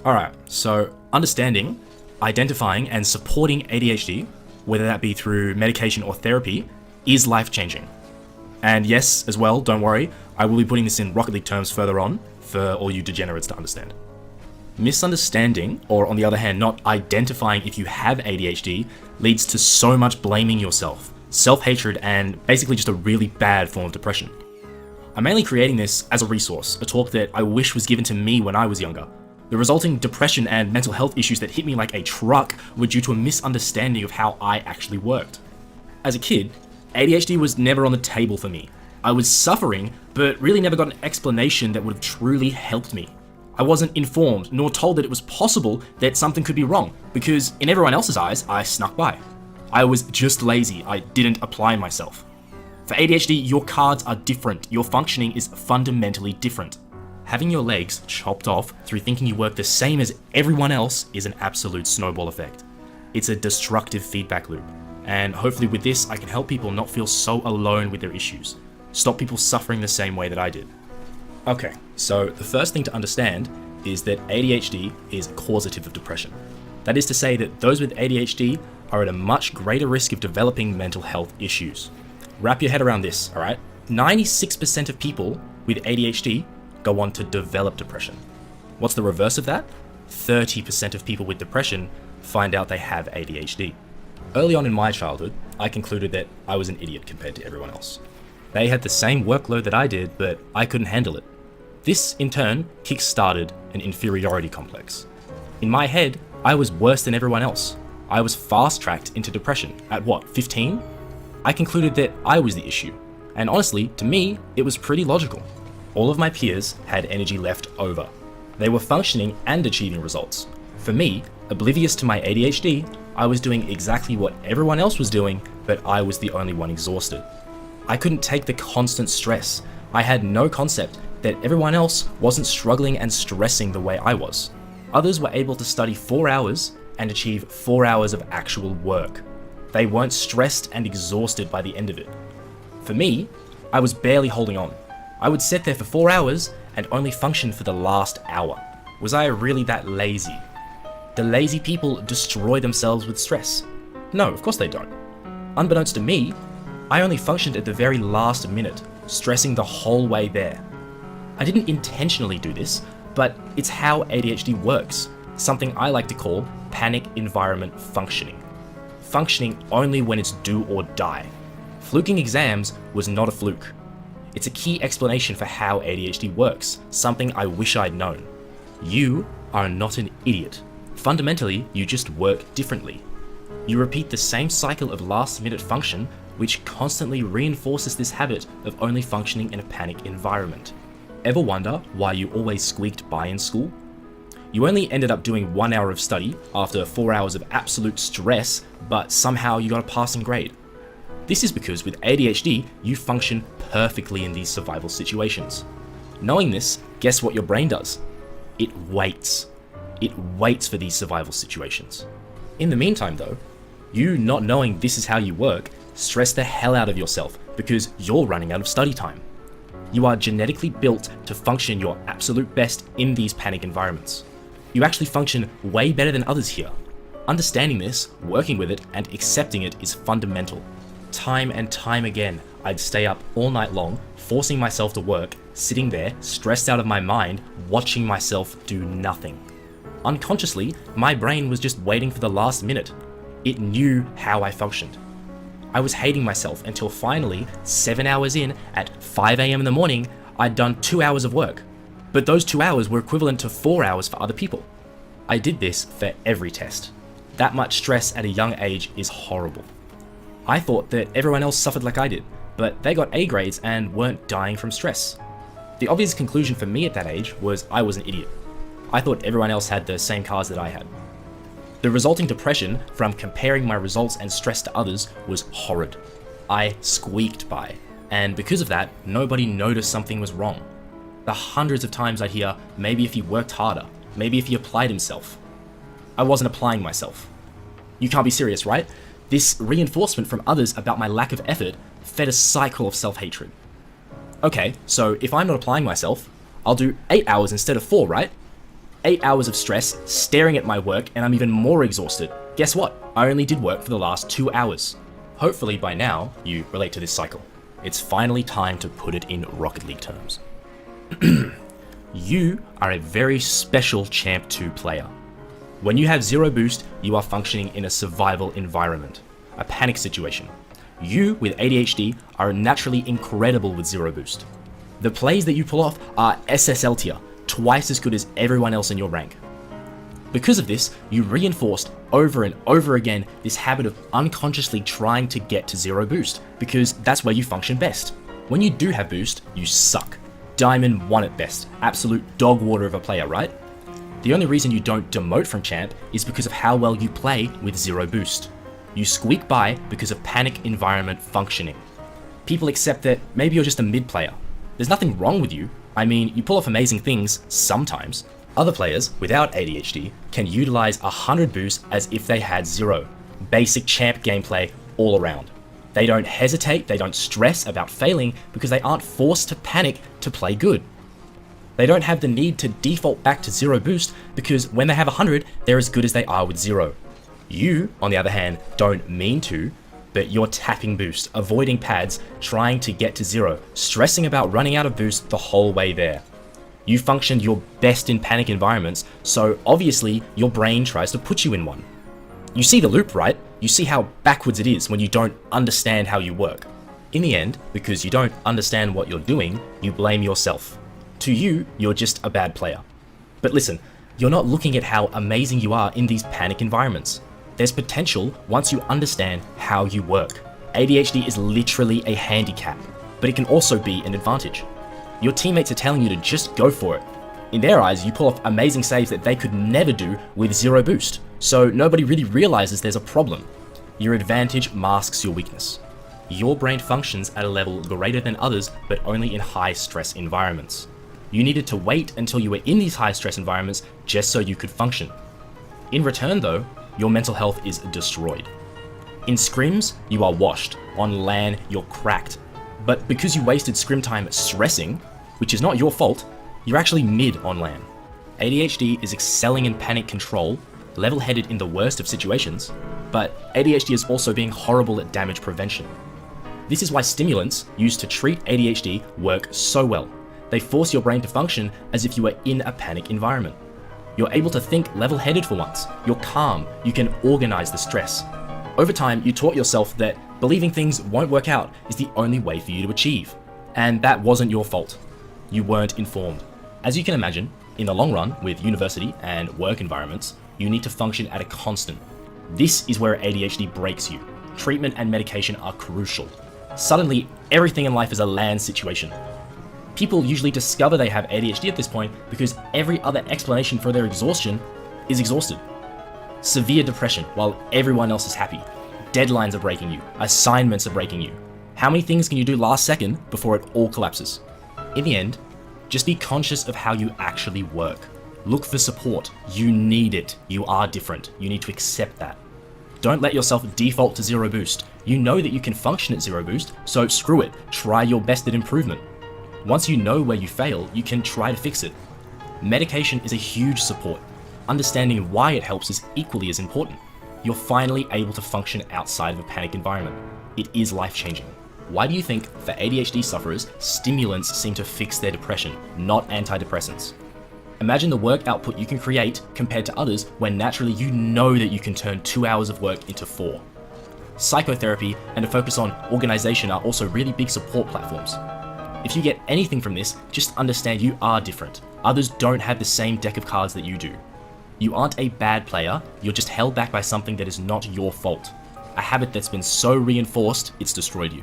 Alright, so understanding, identifying, and supporting ADHD, whether that be through medication or therapy, is life-changing. And yes, as well, don't worry, I will be putting this in Rocket League terms further on for all you degenerates to understand. Misunderstanding, or on the other hand, not identifying if you have ADHD, leads to so much blaming yourself, self-hatred, and basically just a really bad form of depression. I'm mainly creating this as a resource, a talk that I wish was given to me when I was younger. The resulting depression and mental health issues that hit me like a truck were due to a misunderstanding of how I actually worked. As a kid, ADHD was never on the table for me. I was suffering, but really never got an explanation that would have truly helped me. I wasn't informed nor told that it was possible that something could be wrong, because in everyone else's eyes, I snuck by. I was just lazy, I didn't apply myself. For ADHD, your cards are different, your functioning is fundamentally different. Having your legs chopped off through thinking you work the same as everyone else is an absolute snowball effect. It's a destructive feedback loop, and hopefully with this I can help people not feel so alone with their issues, stop people suffering the same way that I did. Okay, so the first thing to understand is that ADHD is causative of depression. That is to say that those with ADHD are at a much greater risk of developing mental health issues. Wrap your head around this, alright? 96% of people with ADHD go on to develop depression. What's the reverse of that? 30% of people with depression find out they have ADHD. Early on in my childhood, I concluded that I was an idiot compared to everyone else. They had the same workload that I did, but I couldn't handle it. This, in turn, kick-started an inferiority complex. In my head, I was worse than everyone else. I was fast-tracked into depression at 15? I concluded that I was the issue. And honestly, to me, it was pretty logical. All of my peers had energy left over. They were functioning and achieving results. For me, oblivious to my ADHD, I was doing exactly what everyone else was doing, but I was the only one exhausted. I couldn't take the constant stress. I had no concept that everyone else wasn't struggling and stressing the way I was. Others were able to study 4 hours and achieve 4 hours of actual work. They weren't stressed and exhausted by the end of it. For me, I was barely holding on. I would sit there for 4 hours and only function for the last hour. Was I really that lazy? Do lazy people destroy themselves with stress? No, of course they don't. Unbeknownst to me, I only functioned at the very last minute, stressing the whole way there. I didn't intentionally do this, but it's how ADHD works, something I like to call panic environment functioning. Functioning only when it's do or die. Fluking exams was not a fluke. It's a key explanation for how ADHD works, something I wish I'd known. You are not an idiot. Fundamentally, you just work differently. You repeat the same cycle of last-minute function, which constantly reinforces this habit of only functioning in a panic environment. Ever wonder why you always squeaked by in school? You only ended up doing 1 hour of study after 4 hours of absolute stress, but somehow you got a passing grade. This is because with ADHD, you function perfectly in these survival situations. Knowing this, guess what your brain does? It waits. It waits for these survival situations. In the meantime though, you not knowing this is how you work, stress the hell out of yourself because you're running out of study time. You are genetically built to function your absolute best in these panic environments. You actually function way better than others here. Understanding this, working with it, and accepting it is fundamental. Time and time again, I'd stay up all night long, forcing myself to work, sitting there, stressed out of my mind, watching myself do nothing. Unconsciously, my brain was just waiting for the last minute. It knew how I functioned. I was hating myself until finally, 7 hours in, at 5 AM in the morning, I'd done 2 hours of work. But those 2 hours were equivalent to 4 hours for other people. I did this for every test. That much stress at a young age is horrible. I thought that everyone else suffered like I did, but they got A grades and weren't dying from stress. The obvious conclusion for me at that age was I was an idiot. I thought everyone else had the same cards that I had. The resulting depression from comparing my results and stress to others was horrid. I squeaked by, and because of that, nobody noticed something was wrong. The hundreds of times I'd hear, maybe if he worked harder, maybe if he applied himself. I wasn't applying myself. You can't be serious, right? This reinforcement from others about my lack of effort fed a cycle of self-hatred. Okay, so if I'm not applying myself, I'll do 8 hours instead of 4, right? 8 hours of stress, staring at my work, and I'm even more exhausted. Guess what? I only did work for the last 2 hours. Hopefully by now, you relate to this cycle. It's finally time to put it in Rocket League terms. You are a very special Champ 2 player. When you have 0 boost, you are functioning in a survival environment, a panic situation. You, with ADHD, are naturally incredible with 0 boost. The plays that you pull off are SSL tier, twice as good as everyone else in your rank. Because of this, you reinforced over and over again this habit of unconsciously trying to get to 0 boost, because that's where you function best. When you do have boost, you suck. Diamond 1 at best, absolute dog water of a player, right? The only reason you don't demote from champ is because of how well you play with 0 boost. You squeak by because of panic environment functioning. People accept that maybe you're just a mid player. There's nothing wrong with you. I mean, you pull off amazing things sometimes. Other players without ADHD can utilize 100 boost as if they had 0. Basic champ gameplay all around. They don't hesitate, they don't stress about failing because they aren't forced to panic to play good. They don't have the need to default back to 0 boost because when they have 100, they're as good as they are with 0. You, on the other hand, don't mean to, but you're tapping boost, avoiding pads, trying to get to 0, stressing about running out of boost the whole way there. You functioned your best in panic environments, so obviously your brain tries to put you in one. You see the loop, right? You see how backwards it is when you don't understand how you work. In the end, because you don't understand what you're doing, you blame yourself. To you, you're just a bad player. But listen, you're not looking at how amazing you are in these panic environments. There's potential once you understand how you work. ADHD is literally a handicap, but it can also be an advantage. Your teammates are telling you to just go for it. In their eyes, you pull off amazing saves that they could never do with 0 boost, so nobody really realizes there's a problem. Your advantage masks your weakness. Your brain functions at a level greater than others, but only in high stress environments. You needed to wait until you were in these high stress environments just so you could function. In return though, your mental health is destroyed. In scrims, you are washed. On LAN, you're cracked. But because you wasted scrim time stressing, which is not your fault, you're actually mid on LAN. ADHD is excelling in panic control, level-headed in the worst of situations, but ADHD is also being horrible at damage prevention. This is why stimulants used to treat ADHD work so well. They force your brain to function as if you were in a panic environment. You're able to think level-headed for once. You're calm. You can organize the stress. Over time, you taught yourself that believing things won't work out is the only way for you to achieve. And that wasn't your fault. You weren't informed. As you can imagine, in the long run, with university and work environments, you need to function at a constant. This is where ADHD breaks you. Treatment and medication are crucial. Suddenly, everything in life is a LAN situation. People usually discover they have ADHD at this point because every other explanation for their exhaustion is exhausted. Severe depression while everyone else is happy. Deadlines are breaking you. Assignments are breaking you. How many things can you do last second before it all collapses? In the end, just be conscious of how you actually work. Look for support. You need it. You are different. You need to accept that. Don't let yourself default to 0 boost. You know that you can function at 0 boost, so screw it. Try your best at improvement. Once you know where you fail, you can try to fix it. Medication is a huge support. Understanding why it helps is equally as important. You're finally able to function outside of a panic environment. It is life-changing. Why do you think for ADHD sufferers, stimulants seem to fix their depression, not antidepressants? Imagine the work output you can create compared to others when naturally you know that you can turn 2 hours of work into 4. Psychotherapy and a focus on organization are also really big support platforms. If you get anything from this, just understand you are different. Others don't have the same deck of cards that you do. You aren't a bad player, you're just held back by something that is not your fault. A habit that's been so reinforced, it's destroyed you.